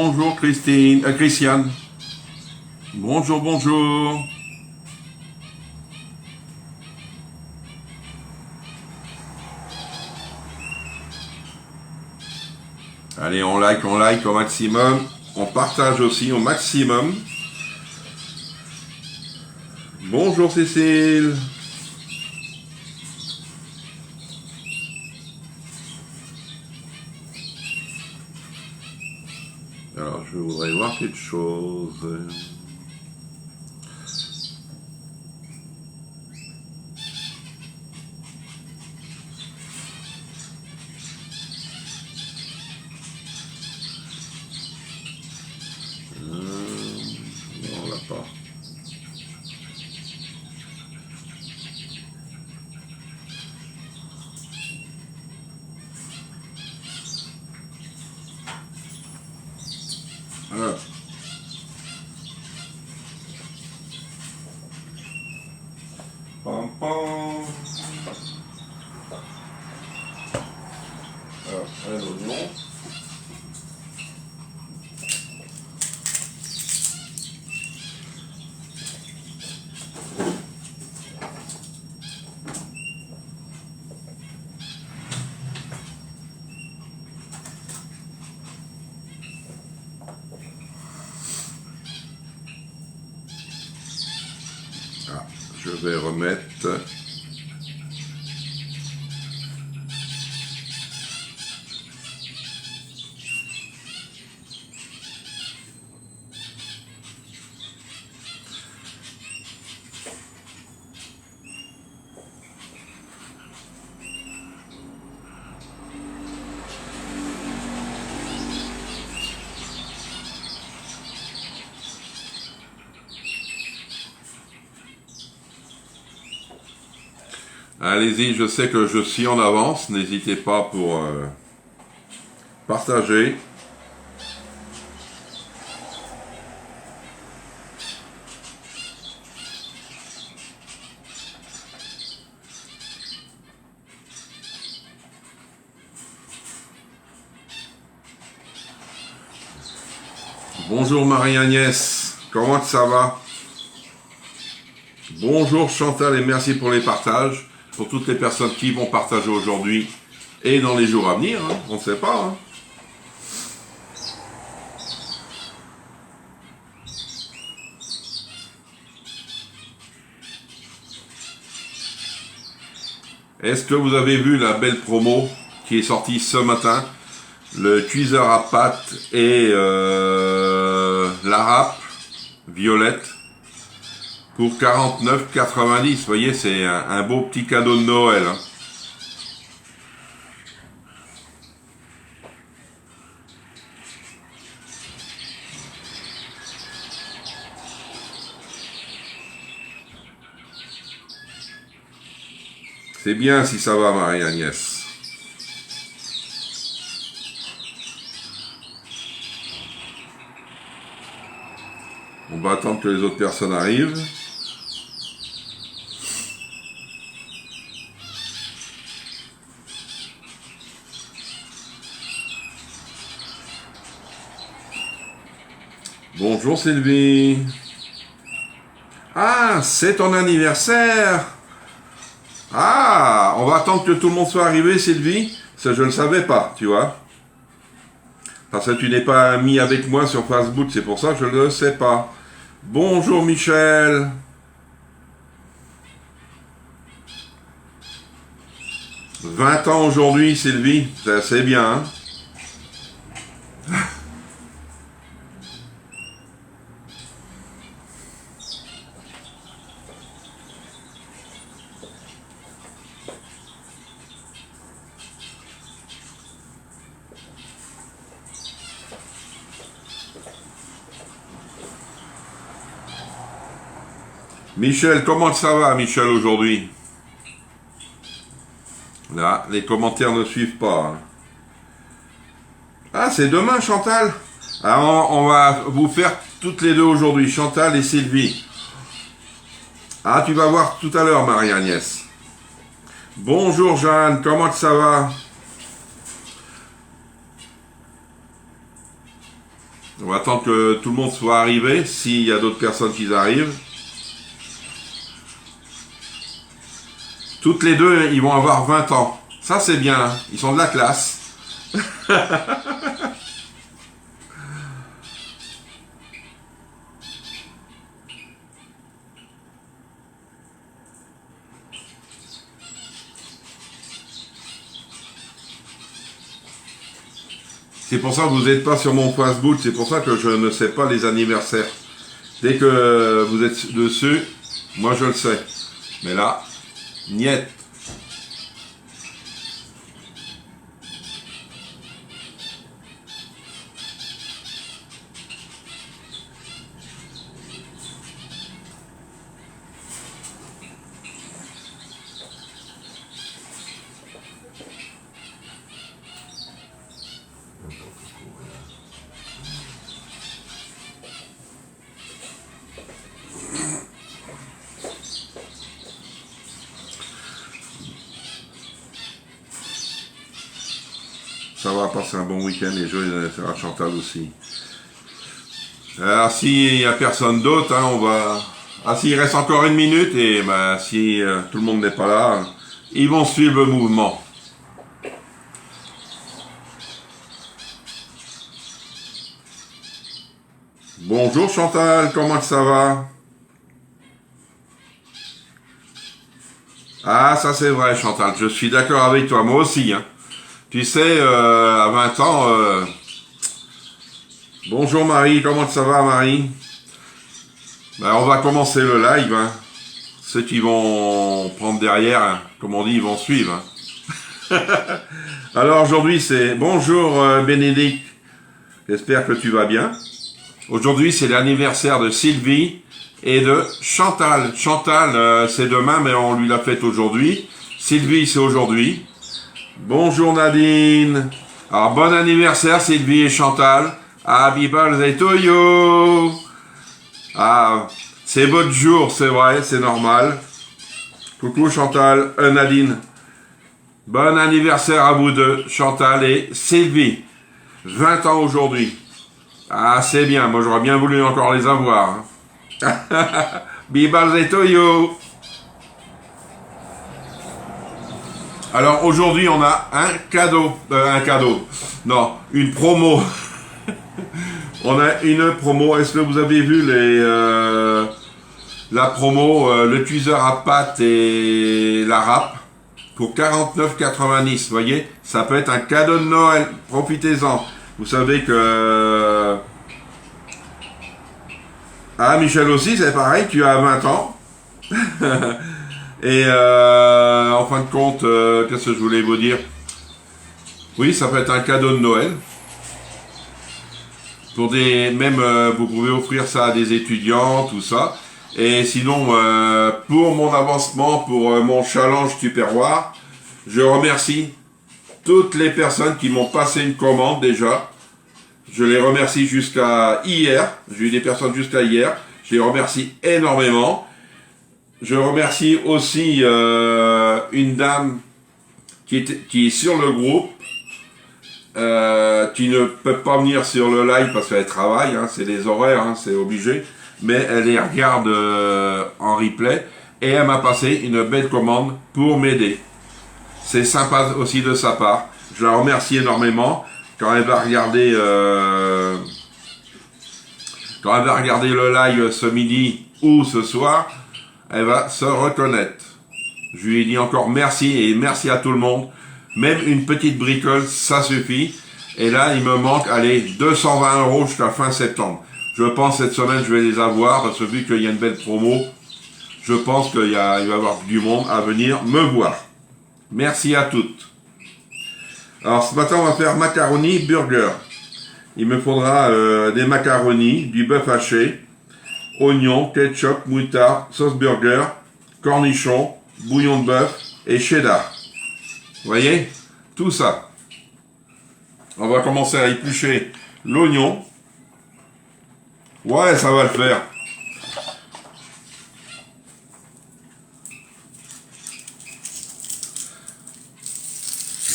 Bonjour Christine, Christiane. Bonjour, bonjour. Allez, on like au maximum. On partage aussi au maximum. Bonjour Cécile. Alors, je voudrais voir quelque chose. Non, on l'a pas. Alors. Pam, pam. Alors, un oignon. Ah, je vais remettre. Allez-y, je sais que je suis en avance, n'hésitez pas pour partager. Bonjour Marie-Agnès, comment ça va? Bonjour Chantal et merci pour les partages. Pour toutes les personnes qui vont partager aujourd'hui et dans les jours à venir, hein, on ne sait pas. Hein. Est-ce que vous avez vu la belle promo qui est sortie ce matin? Le cuiseur à pâte et la râpe violette pour 49,90. Vous voyez, c'est un beau petit cadeau de Noël. Hein. C'est bien si ça va, Marie-Agnès. On va attendre que les autres personnes arrivent. Bonjour Sylvie. Ah, c'est ton anniversaire. Ah, on va attendre que tout le monde soit arrivé, Sylvie. Ça, je ne le savais pas, tu vois. Parce que tu n'es pas ami avec moi sur Facebook, c'est pour ça que je ne le sais pas. Bonjour Michel. « 20 ans aujourd'hui, Sylvie. C'est bien, hein. Michel, comment ça va, Michel, aujourd'hui? Là, les commentaires ne suivent pas. Hein. Ah, c'est demain, Chantal. Alors, on va vous faire toutes les deux aujourd'hui, Chantal et Sylvie. Ah, tu vas voir tout à l'heure, Marie-Agnès. Bonjour, Jeanne, comment ça va? On va attendre que tout le monde soit arrivé, s'il y a d'autres personnes qui arrivent. Toutes les deux, ils vont avoir 20 ans. Ça, c'est bien, hein. Ils sont de la classe. C'est pour ça que vous n'êtes pas sur mon Facebook, c'est pour ça que je ne sais pas les anniversaires. Dès que vous êtes dessus, moi je le sais. Mais là, niet. Ça va passer un bon week-end et joyeux anniversaire à Chantal aussi. Alors s'il n'y a personne d'autre, hein, on va... Ah, s'il reste encore une minute, et ben, si tout le monde n'est pas là, ils vont suivre le mouvement. Bonjour Chantal, comment ça va? Ah, ça c'est vrai Chantal, je suis d'accord avec toi, moi aussi. Hein. Tu sais, à 20 ans... Bonjour Marie, comment ça va Marie? Ben, on va commencer le live. Hein. Ceux qui vont prendre derrière, hein, comme on dit, ils vont suivre. Hein. Alors aujourd'hui c'est... Bonjour Bénédicte, j'espère que tu vas bien. Aujourd'hui c'est l'anniversaire de Sylvie et de Chantal. Chantal c'est demain mais on lui l'a fait aujourd'hui. Sylvie c'est aujourd'hui. Bonjour Nadine. Alors bon anniversaire Sylvie et Chantal. Happy birthday to you. Ah, c'est votre jour, c'est vrai, c'est normal. Coucou Chantal, Nadine. Bon anniversaire à vous deux, Chantal et Sylvie. 20 ans aujourd'hui. Ah, c'est bien, moi j'aurais bien voulu encore les avoir. Hein. Happy birthday to you. Alors aujourd'hui on a un cadeau, non, une promo. On a une promo, est-ce que vous avez vu la promo, le tweezer à pâte et la râpe pour 49,90, vous voyez, ça peut être un cadeau de Noël, profitez-en. Vous savez que... Ah, Michel aussi, c'est pareil, tu as 20 ans. Et en fin de compte, qu'est-ce que je voulais vous dire? Oui, ça peut être un cadeau de Noël. Pour des, même vous pouvez offrir ça à des étudiants, tout ça. Et sinon, pour mon avancement, pour mon challenge Tupperware, je remercie toutes les personnes qui m'ont passé une commande déjà. Je les remercie jusqu'à hier. J'ai eu des personnes jusqu'à hier. Je les remercie énormément. Je remercie aussi une dame qui est sur le groupe, qui ne peut pas venir sur le live parce qu'elle travaille, hein, c'est les horaires, hein, c'est obligé, mais elle les regarde en replay et elle m'a passé une belle commande pour m'aider. C'est sympa aussi de sa part. Je la remercie énormément. Quand elle va regarder le live ce midi ou ce soir, elle va se reconnaître. Je lui ai dit encore merci et merci à tout le monde. Même une petite bricole, ça suffit. Et là, il me manque, allez, 220 € jusqu'à fin septembre. Je pense cette semaine, je vais les avoir parce que vu qu'il y a une belle promo, je pense qu'il va y avoir du monde à venir me voir. Merci à toutes. Alors ce matin, on va faire macaroni burger. Il me faudra des macaronis, du bœuf haché, oignons, ketchup, moutarde, sauce burger, cornichons, bouillon de bœuf et cheddar. Vous voyez? Tout ça. On va commencer à éplucher l'oignon. Ouais, ça va le faire.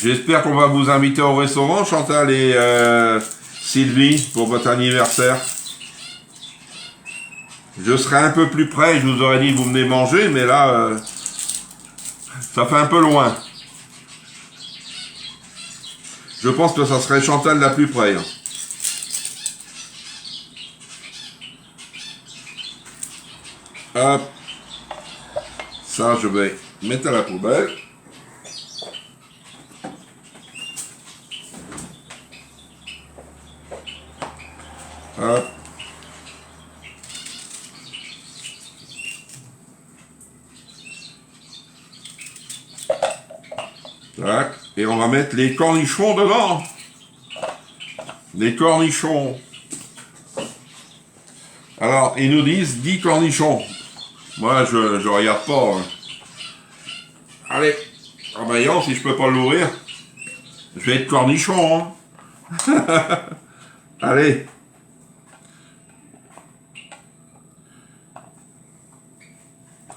J'espère qu'on va vous inviter au restaurant, Chantal et Sylvie, pour votre anniversaire. Je serai un peu plus près, je vous aurais dit vous venez manger, mais là, ça fait un peu loin. Je pense que ça serait Chantal la plus près. Hop. Ça, je vais mettre à la poubelle. Hop. Tac. Et on va mettre les cornichons dedans. Les cornichons. Alors, ils nous disent 10 cornichons. Moi, je regarde pas. Allez. Ah ben, non, si je peux pas l'ouvrir, je vais être cornichon. Hein. Allez.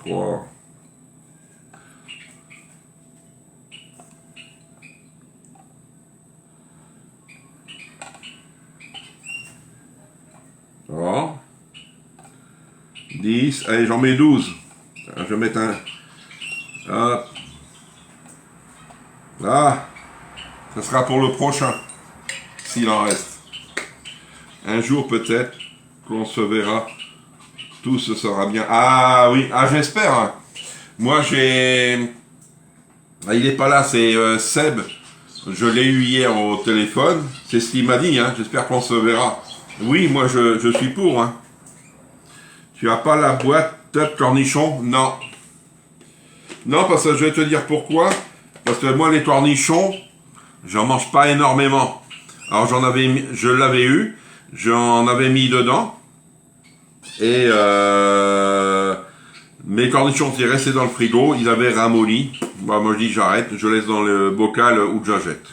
Wow. Voilà. 10, allez, j'en mets 12. Je vais mettre un... Hop. Là, ça sera pour le prochain, s'il en reste. Un jour peut-être qu'on se verra, tout se sera bien. Ah oui, ah j'espère. Hein. Moi j'ai... Ah, il n'est pas là, c'est Seb. Je l'ai eu hier au téléphone. C'est ce qu'il m'a dit, hein. J'espère qu'on se verra. Oui, moi je suis pour. Hein. Tu as pas la boîte de cornichons? Non. Non, parce que je vais te dire pourquoi. Parce que moi les cornichons, j'en mange pas énormément. Alors je l'avais eu, j'en avais mis dedans. Et mes cornichons qui restaient dans le frigo, ils avaient ramolli. Bah, moi je dis j'arrête, je laisse dans le bocal ou que j'achète.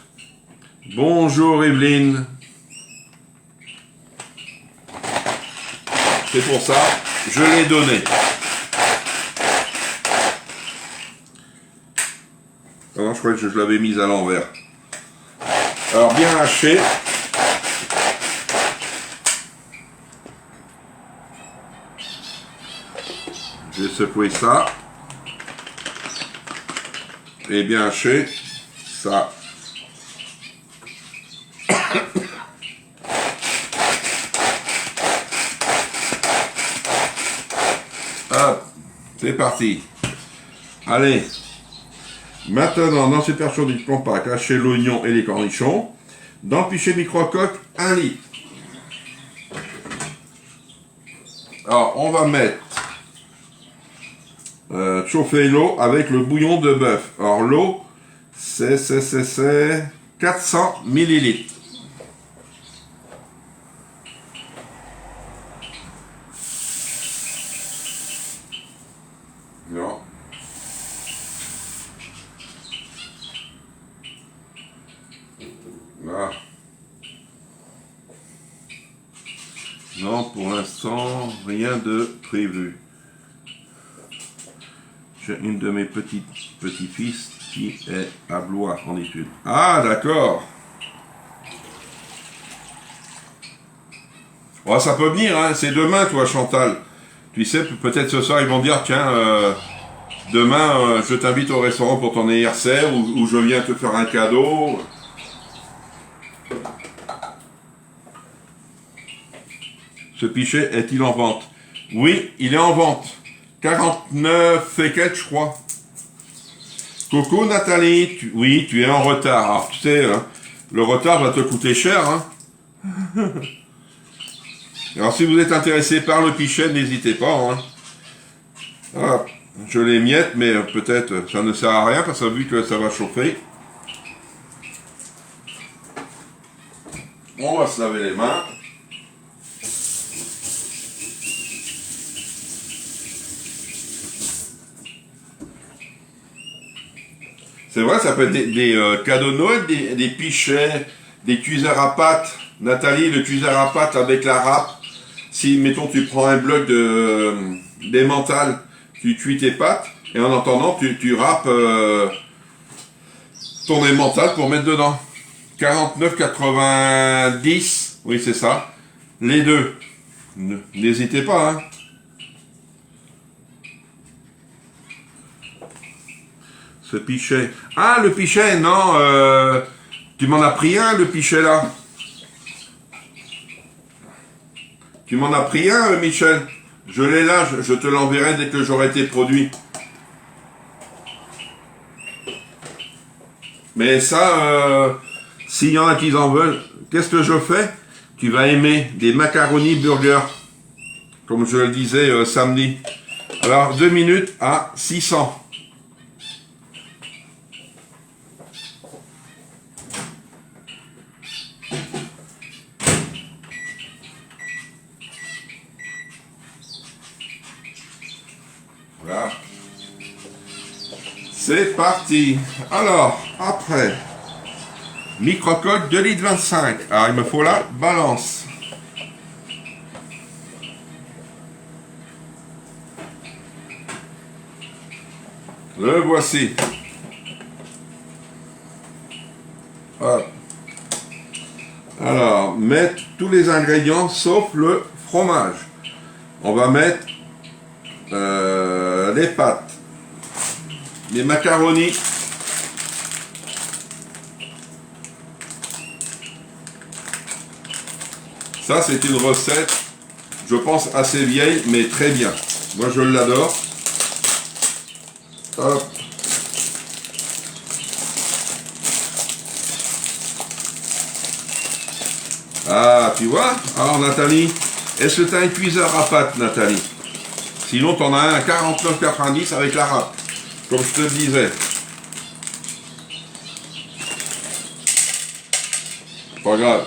Bonjour Evelyne. C'est pour ça, je l'ai donné. Alors je crois que je l'avais mise à l'envers. Alors bien haché. Je vais secouer ça. Et bien haché. Ça. Hop. C'est parti. Allez. Maintenant, dans cette version du compact, hachez l'oignon et les cornichons. Dans le pichet micro-coque, 1 litre. Alors, on va mettre chauffer l'eau avec le bouillon de bœuf. Alors, l'eau, c'est 400 millilitres. Non. Là. Non, pour l'instant, rien de prévu. J'ai une de mes petits-fils qui est à Blois en études. Ah, d'accord. Oh, ça peut venir, hein. C'est demain, toi, Chantal. Tu sais, peut-être ce soir, ils vont dire, tiens, demain, je t'invite au restaurant pour ton anniversaire, ou je viens te faire un cadeau. Ce pichet est-il en vente? Oui, il est en vente. 49 et quelques, je crois. Coucou Nathalie, oui, tu es en retard. Alors, tu sais, hein, le retard va te coûter cher. Hein. Alors, si vous êtes intéressé par le pichet, n'hésitez pas. Hein. Ah, je les miette, mais peut-être ça ne sert à rien, parce que vu que ça va chauffer. On va se laver les mains. C'est vrai, ça peut être des cadeaux de Noël, des pichets, des cuiseurs à pâte. Nathalie, le cuiseur à pâte avec la râpe. Si, mettons, tu prends un bloc d'emmental, tu cuis tes pâtes, et en attendant, tu râpes ton emmental pour mettre dedans. 49,90. Oui, c'est ça. Les deux. N'hésitez pas, hein. Ce pichet. Ah, le pichet, non. Tu m'en as pris un, le pichet, là. Tu m'en as pris un, Michel. Je l'ai là, je te l'enverrai dès que j'aurai été produit. Mais ça, s'il y en a qui en veulent, qu'est-ce que je fais? Tu vas aimer des macaronis burgers, comme je le disais samedi. Alors, 2 minutes à 600. Voilà. C'est parti. Alors, après, micro-coque 2,25 litres. Alors, il me faut la balance. Le voici. Hop. Alors, mettre tous les ingrédients sauf le fromage. On va mettre les pâtes, les macaronis, ça c'est une recette, je pense assez vieille, mais très bien. Moi je l'adore. Hop. Ah, tu vois? Alors Nathalie, est-ce que tu as un cuiseur à pâte, Nathalie? Sinon, tu en as un à 49,90 avec la râpe, comme je te le disais. Pas grave.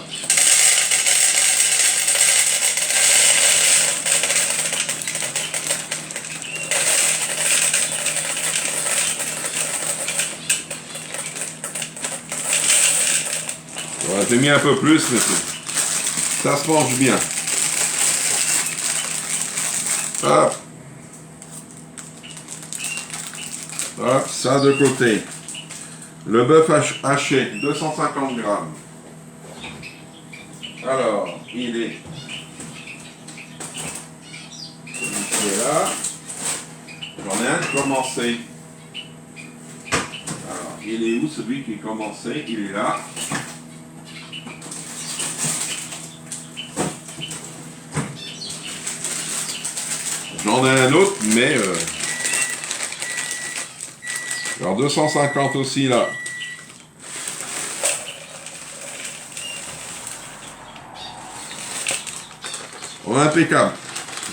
Voilà, j'ai mis un peu plus, mais ça se mange bien. Hop. Hop, ça de côté. Le bœuf haché, 250 grammes. Alors, il est là. J'en ai un commencé. Alors, il est où celui qui est commencé? Il est là. J'en ai un autre, mais... Alors 250 aussi là. On est impeccable.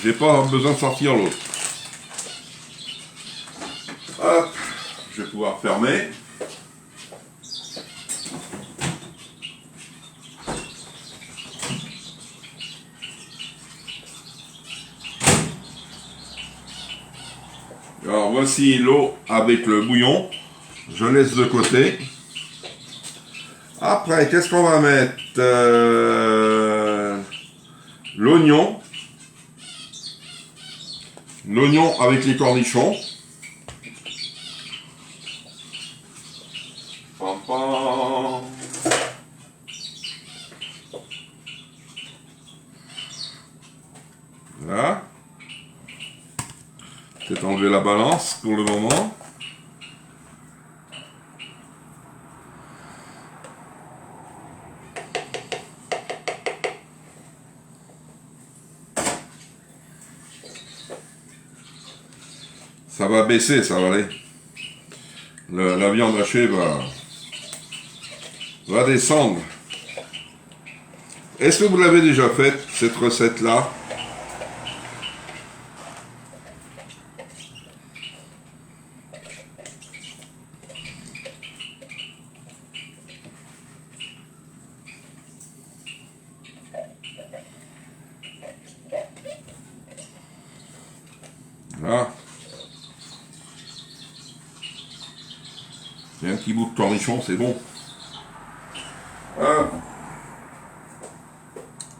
J'ai pas besoin de sortir l'autre. Hop. Je vais pouvoir fermer. Alors voici l'eau avec le bouillon. Je laisse de côté. Après, qu'est-ce qu'on va mettre? L'oignon. L'oignon avec les cornichons. Pam, pam. Voilà. Peut-être enlever la balance pour le moment. Ça va baisser, ça va aller. La viande hachée va descendre. Est-ce que vous l'avez déjà faite, cette recette-là? Là. Il y a un petit bout de cornichon, c'est bon.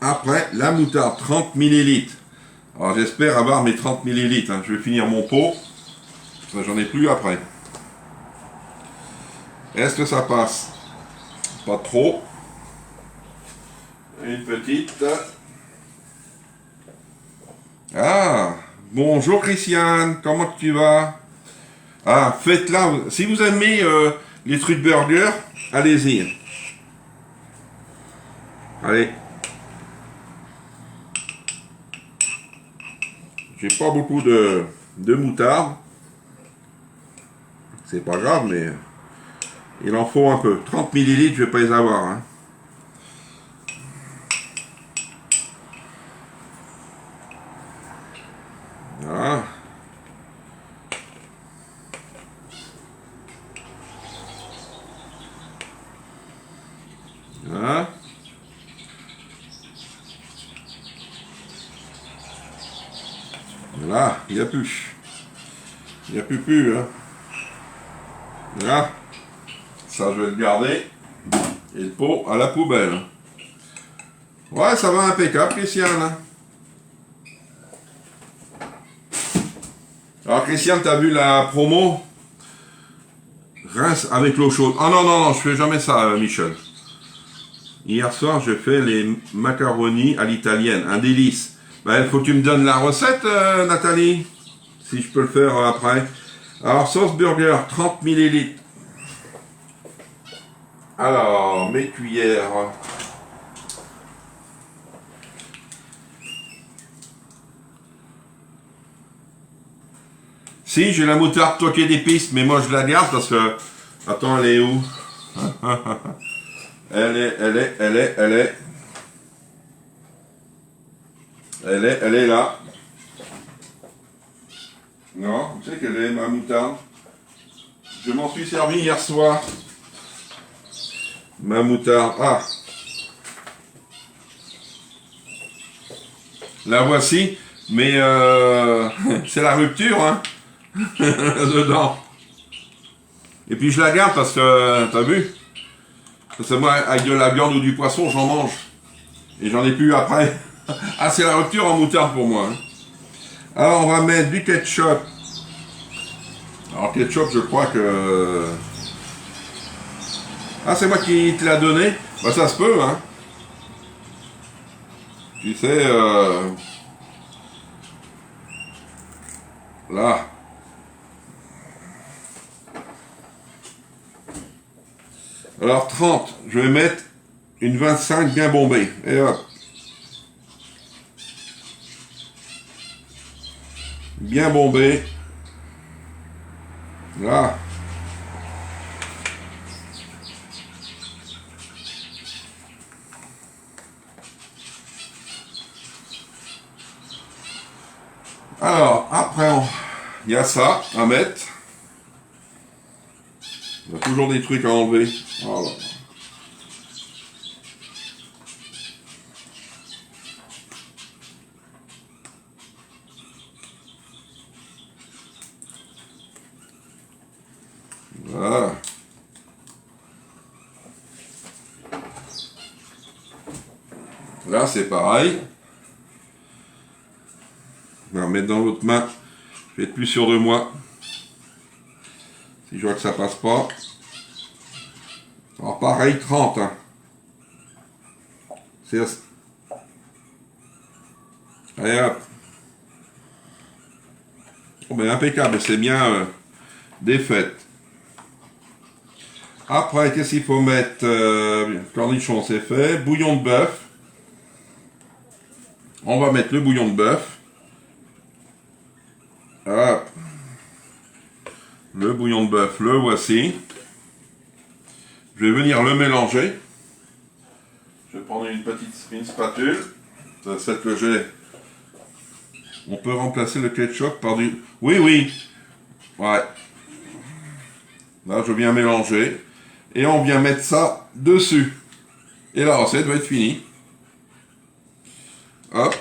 Après, la moutarde, 30 ml. Alors j'espère avoir mes 30 ml. Hein. Je vais finir mon pot. J'en ai plus après. Est-ce que ça passe? Pas trop. Une petite. Ah, bonjour Christiane, comment tu vas? Ah, faites-la. Si vous aimez les trucs burgers, allez-y. Allez. J'ai pas beaucoup de moutarde. C'est pas grave, mais il en faut un peu. 30 millilitres, je vais pas les avoir. Hein. Voilà. Voilà. Voilà, il n'y a plus. Il n'y a plus. Hein. Voilà. Ça, je vais le garder. Et le pot à la poubelle. Ouais, ça va impeccable, Christiane. Hein. Alors, Christiane, t'as vu la promo? Rince avec l'eau chaude. Ah non, je fais jamais ça, Michel. Hier soir, je fais les macaronis à l'italienne. Un délice. Ben, il faut que tu me donnes la recette, Nathalie. Si je peux le faire après. Alors, sauce burger, 30 millilitres. Alors, mes cuillères. Si, j'ai la moutarde toquée d'épices, mais moi je la garde parce que... Attends, elle est où? Elle est là. Non, tu sais quelle est ma moutarde? Je m'en suis servi hier soir. Ma moutarde. Ah. La voici. Mais c'est la rupture, hein. Dedans. Et puis je la garde parce que, t'as vu? Parce que moi, avec de la viande ou du poisson, j'en mange. Et j'en ai plus après. Ah, c'est la rupture en moutarde pour moi. Hein. Alors, on va mettre du ketchup. Alors, ketchup, je crois que... Ah, c'est moi qui te l'a donné? Bah, ça se peut, hein. Tu sais, là. Alors, 30. Je vais mettre une 25 bien bombée. Et hop. Bien bombée. Là. Alors, après, il y a ça à mettre. Il y a toujours des trucs à enlever. Voilà. Voilà. Là, c'est pareil. Je vais remettre dans l'autre main. Je vais être plus sûr de moi. Si je vois que ça passe pas. Alors pareil, 30. Hein. Allez hop. Oh, ben, impeccable, c'est bien défaite. Après, qu'est-ce qu'il faut mettre? Cornichon, c'est fait. Bouillon de bœuf. On va mettre le bouillon de bœuf. Hop. Le bouillon de bœuf, le voici. Je vais venir le mélanger. Je vais prendre une spatule. C'est celle que j'ai. On peut remplacer le ketchup par du... Oui. Ouais. Là, je viens mélanger. Et on vient mettre ça dessus. Et la recette va être finie. Hop.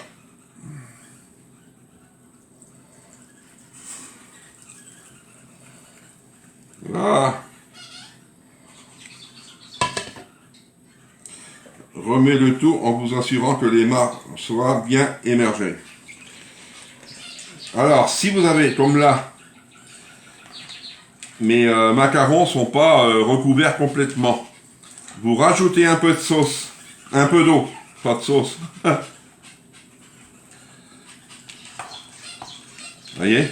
Voilà. Remets le tout en vous assurant que les marcs soient bien émergés. Alors, si vous avez, comme là, mes macarons sont pas recouverts complètement, vous rajoutez un peu de sauce, un peu d'eau, pas de sauce. Vous voyez?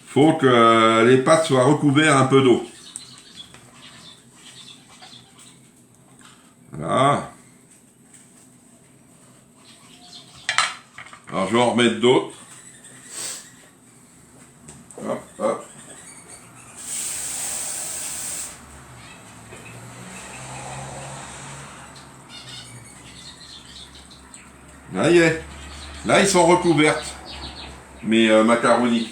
Faut que les pâtes soient recouvertes un peu d'eau. Voilà. Alors je vais en remettre d'autres. Hop, hop. Là, y est. Là, ils sont recouvertes. Mes macaronis.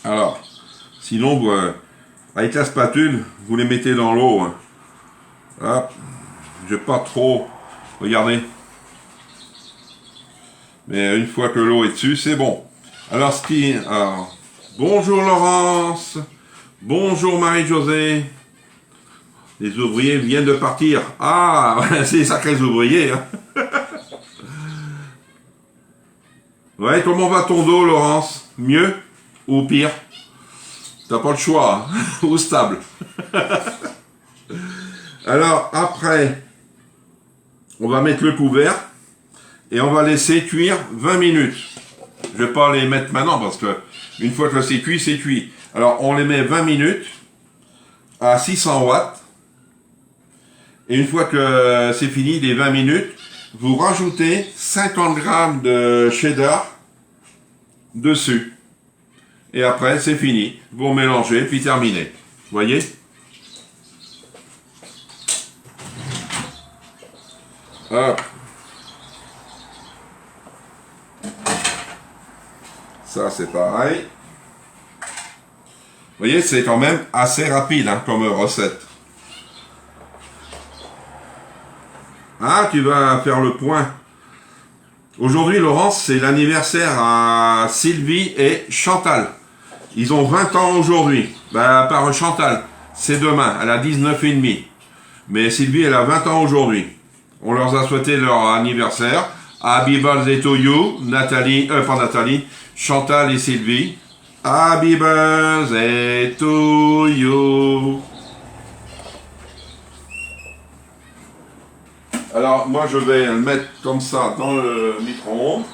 Alors, sinon, vous, avec la spatule, vous les mettez dans l'eau. Hein. Hop. Je vais pas trop. Regardez. Mais une fois que l'eau est dessus, c'est bon. Alors, bonjour Laurence. Bonjour Marie-Josée. Les ouvriers viennent de partir. Ah, c'est des sacrés ouvriers. Hein. Ouais, comment va ton dos, Laurence? Mieux ou pire? T'as pas le choix. Hein. Ou stable. Alors, après, on va mettre le couvert et on va laisser cuire 20 minutes. Je vais pas les mettre maintenant parce que une fois que c'est cuit, c'est cuit. Alors, on les met 20 minutes à 600 watts. Et une fois que c'est fini, les 20 minutes, vous rajoutez 50 grammes de cheddar dessus. Et après, c'est fini. Vous mélangez, puis terminé. Vous voyez? Hop. Ça, c'est pareil. Vous voyez, c'est quand même assez rapide hein, comme recette. Ah, tu vas faire le point. Aujourd'hui, Laurence, c'est l'anniversaire à Sylvie et Chantal. Ils ont 20 ans aujourd'hui. À part Chantal, c'est demain. Elle a 19 et demi. Mais Sylvie, elle a 20 ans aujourd'hui. On leur a souhaité leur anniversaire. Happy birthday to you, Nathalie, pas Nathalie, Chantal et Sylvie. Happy birthday to you. Alors, moi, je vais le mettre comme ça dans le micro-ondes.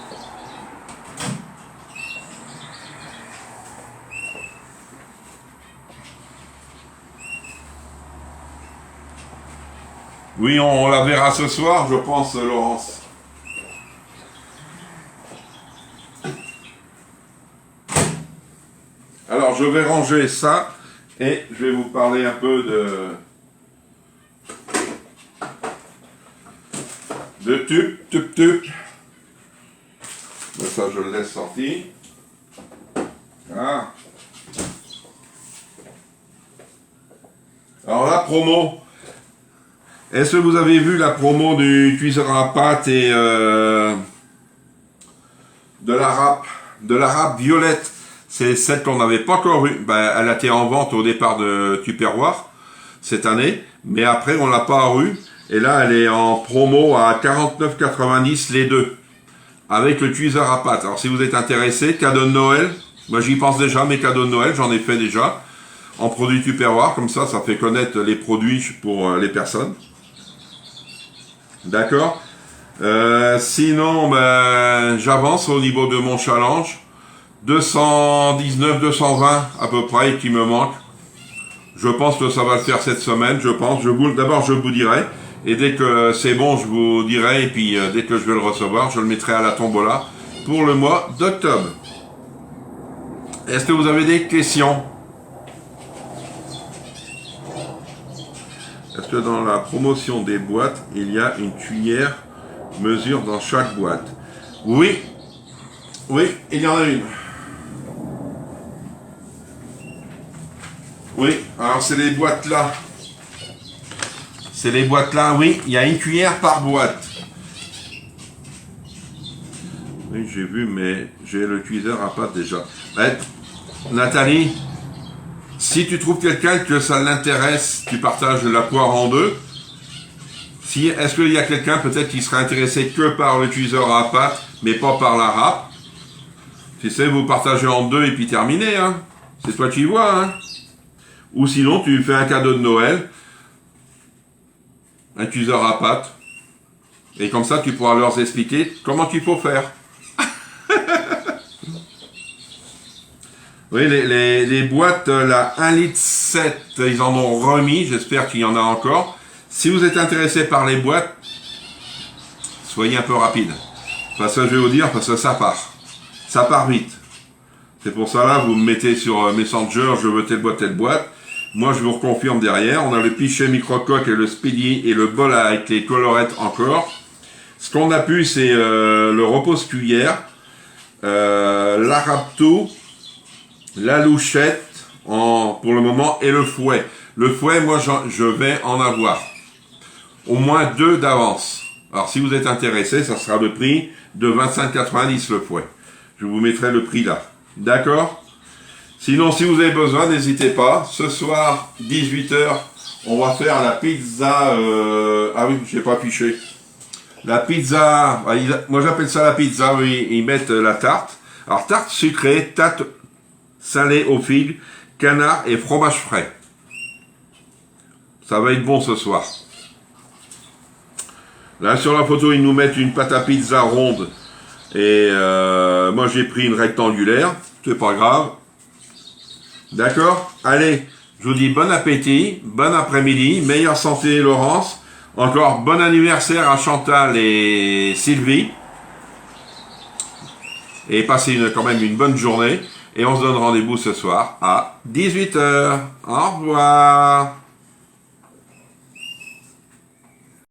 Oui, on la verra ce soir, je pense, Laurence. Alors, je vais ranger ça et je vais vous parler un peu de tube. Ça, je le laisse sortir. Ah. Alors, la promo. Est-ce que vous avez vu la promo du cuiseur à pâte et de la râpe violette? C'est celle qu'on n'avait pas encore eue. Elle a été en vente au départ de Tupperware cette année, mais après on l'a pas eue. Et là, elle est en promo à 49,90 les deux, avec le cuiseur à pâte. Alors si vous êtes intéressé, cadeau de Noël, moi j'y pense déjà, mes cadeaux de Noël, j'en ai fait déjà, en produits Tupperware, comme ça fait connaître les produits pour les personnes. D'accord. Sinon, j'avance au niveau de mon challenge. 219, 220 à peu près qui me manque. Je pense que ça va le faire cette semaine, je pense. D'abord, je vous dirai. Et dès que c'est bon, je vous dirai. Et puis, dès que je vais le recevoir, je le mettrai à la tombola pour le mois d'octobre. Est-ce que vous avez des questions? Est-ce que dans la promotion des boîtes, il y a une cuillère mesure dans chaque boîte? Oui. Oui, il y en a une. Oui, alors c'est les boîtes là. C'est les boîtes là, oui, il y a une cuillère par boîte. Oui, j'ai vu, mais j'ai le cuiseur à pâte déjà. Nathalie, si tu trouves quelqu'un que ça l'intéresse, tu partages la poire en deux. Est-ce qu'il y a quelqu'un peut-être qui serait intéressé que par le cuiseur à pâte, mais pas par la râpe? Tu sais, vous partagez en deux et puis terminez, hein. C'est toi qui vois, hein. Ou sinon, tu fais un cadeau de Noël, un cuiseur à pâte, et comme ça, tu pourras leur expliquer comment il faut faire. Oui, les boîtes, la 1,7 litre, ils en ont remis, j'espère qu'il y en a encore. Si vous êtes intéressé par les boîtes, soyez un peu rapide. Parce que je vais vous dire, parce que ça part vite. C'est pour ça là, vous me mettez sur Messenger, je veux telle boîte. Moi, je vous reconfirme derrière. On a le pichet micro-coque et le speedy et le bol avec les colorettes encore. Ce qu'on a pu, c'est le repose-cuillère, la rapto, la louchette pour le moment et le fouet. Le fouet, moi, je vais en avoir au moins 2 d'avance. Alors, si vous êtes intéressé, ça sera le prix de 25,90 le fouet. Je vous mettrai le prix là. D'accord? Sinon, si vous avez besoin, n'hésitez pas. Ce soir, 18h, on va faire la pizza... Ah oui, je n'ai pas affiché. La pizza... Moi, j'appelle ça la pizza. Oui, ils mettent la tarte. Alors, tarte sucrée, tarte salée aux figues, canard et fromage frais. Ça va être bon ce soir. Là, sur la photo, ils nous mettent une pâte à pizza ronde. Et moi, j'ai pris une rectangulaire. C'est pas grave. D'accord? Allez, je vous dis bon appétit, bon après-midi, meilleure santé Laurence. Encore bon anniversaire à Chantal et Sylvie. Et passez quand même une bonne journée. Et on se donne rendez-vous ce soir à 18h. Au revoir.